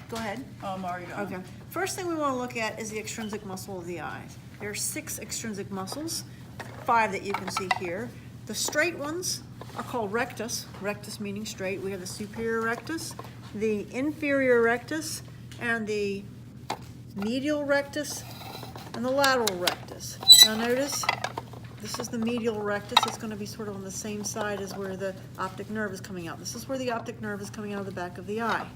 Go ahead. I'm already done. Okay. First thing we want to look at is the extrinsic muscle of the eye. There are 6 extrinsic muscles, 5 that you can see here. The straight ones are called rectus, rectus meaning straight. We have the superior rectus, the inferior rectus, and the medial rectus, and the lateral rectus. Now notice, this is the medial rectus. It's going to be sort of on the same side as where the optic nerve is coming out. This is where the optic nerve is coming out of the back of the eye.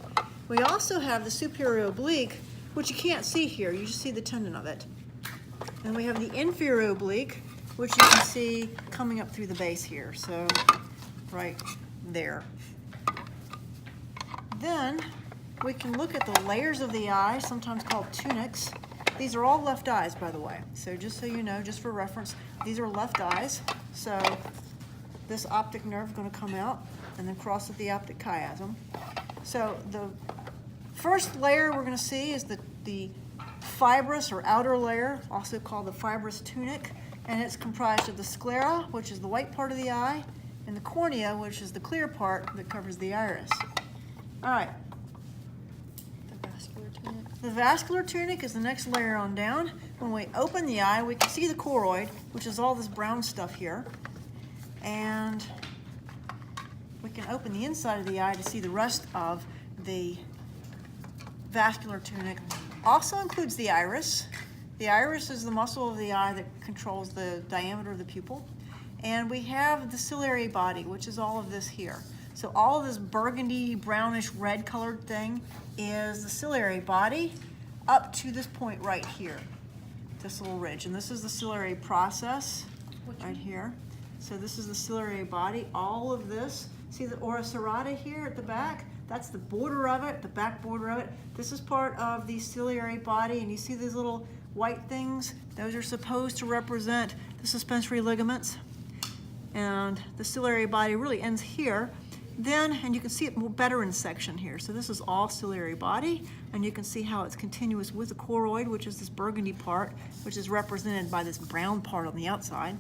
We also have the superior oblique, which you can't see here. You just see the tendon of it. And we have the inferior oblique, which you can see coming up through the base here. So right there. Then we can look at the layers of the eye, sometimes called tunics. These are all left eyes, by the way. So just so you know, just for reference, these are left eyes. So this optic nerve is going to come out and then cross at the optic chiasm. So the first layer we're going to see is the fibrous or outer layer, also called the fibrous tunic, and it's comprised of the sclera, which is the white part of the eye, and the cornea, which is the clear part that covers the iris. All right. The vascular tunic. The vascular tunic is the next layer on down. When we open the eye, we can see the choroid, which is all this brown stuff here. And we can open the inside of the eye to see the rest of the vascular tunic. Also includes the iris. The iris is the muscle of the eye that controls the diameter of the pupil. And we have the ciliary body, which is all of this here. So all of this burgundy, brownish, red colored thing is the ciliary body up to this point right here, this little ridge. And this is the ciliary process right here. So this is the ciliary body. All of this, see the ora serrata here at the back? That's the border of it, the back border of it. This is part of the ciliary body, and you see these little white things? Those are supposed to represent the suspensory ligaments. And the ciliary body really ends here. Then, and you can see it more better in section here. So this is all ciliary body, and you can see how it's continuous with the choroid, which is this burgundy part, which is represented by this brown part on the outside.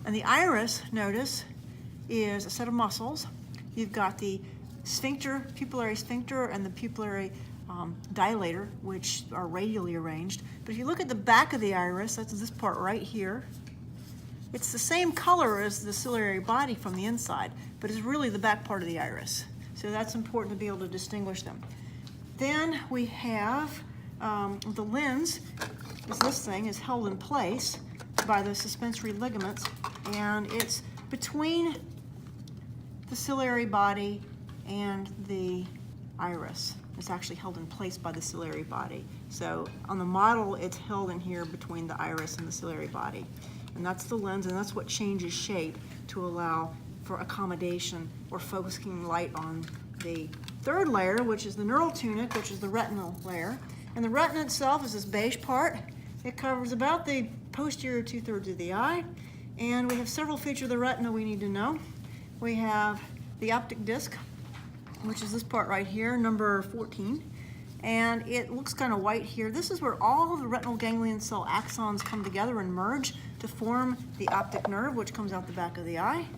And the iris, notice, is a set of muscles. You've got the sphincter, pupillary sphincter, and the pupillary dilator, which are radially arranged. But if you look at the back of the iris, that's this part right here. It's the same color as the ciliary body from the inside, but it's really the back part of the iris. So that's important to be able to distinguish them. Then we have the lens. This thing is held in place by the suspensory ligaments, and it's between the ciliary body and the iris. It's actually held in place by the ciliary body. So on the model, it's held in here between the iris and the ciliary body. And that's the lens, and that's what changes shape to allow for accommodation or focusing light on the third layer, which is the neural tunic, which is the retinal layer. And the retina itself is this beige part. It covers about the posterior 2/3 of the eye. And we have several features of the retina we need to know. We have the optic disc, which is this part right here, number 14. And it looks kind of white here. This is where all of the retinal ganglion cell axons come together and merge to form the optic nerve, which comes out the back of the eye.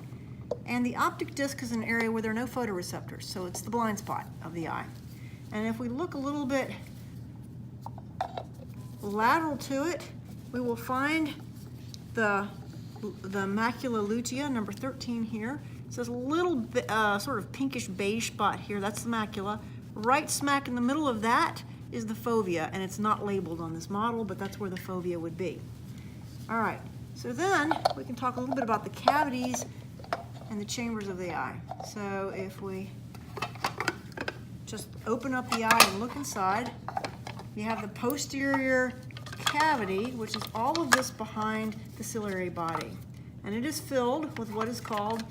And the optic disc is an area where there are no photoreceptors, so it's the blind spot of the eye. And if we look a little bit lateral to it, we will find the macula lutea, number 13 here. So there's a little bit, sort of pinkish beige spot here. That's the macula. Right smack in the middle of that is the fovea, and it's not labeled on this model, but that's where the fovea would be. All right, so then we can talk a little bit about the cavities and the chambers of the eye. So if we just open up the eye and look inside, you have the posterior cavity, which is all of this behind the ciliary body. And it is filled with what is called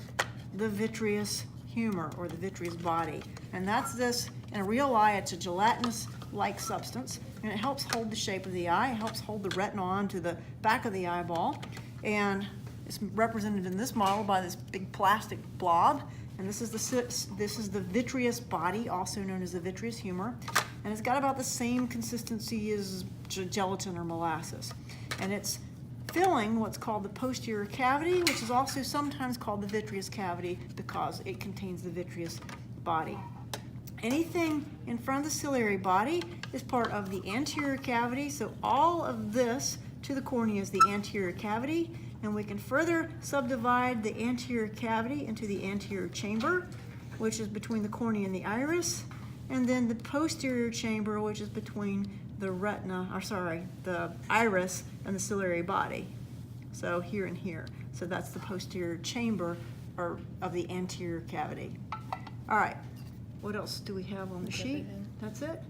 the vitreous humor, or the vitreous body. And that's this, in a real eye, it's a gelatinous-like substance, and it helps hold the shape of the eye. It helps hold the retina onto the back of the eyeball. And it's represented in this model by this big plastic blob. And this is the vitreous body, also known as the vitreous humor. And it's got about the same consistency as gelatin or molasses. And it's filling what's called the posterior cavity, which is also sometimes called the vitreous cavity because it contains the vitreous body. anything in front of the ciliary body is part of the anterior cavity, so all of this to the cornea is the anterior cavity, and we can further subdivide the anterior cavity into the anterior chamber, which is between the cornea and the iris, and then the posterior chamber, which is between the retina, or sorry, the iris and the ciliary body. So here and here. So that's the posterior chamber or of the anterior cavity. All right, what else do we have on the That's sheet? everything. That's it?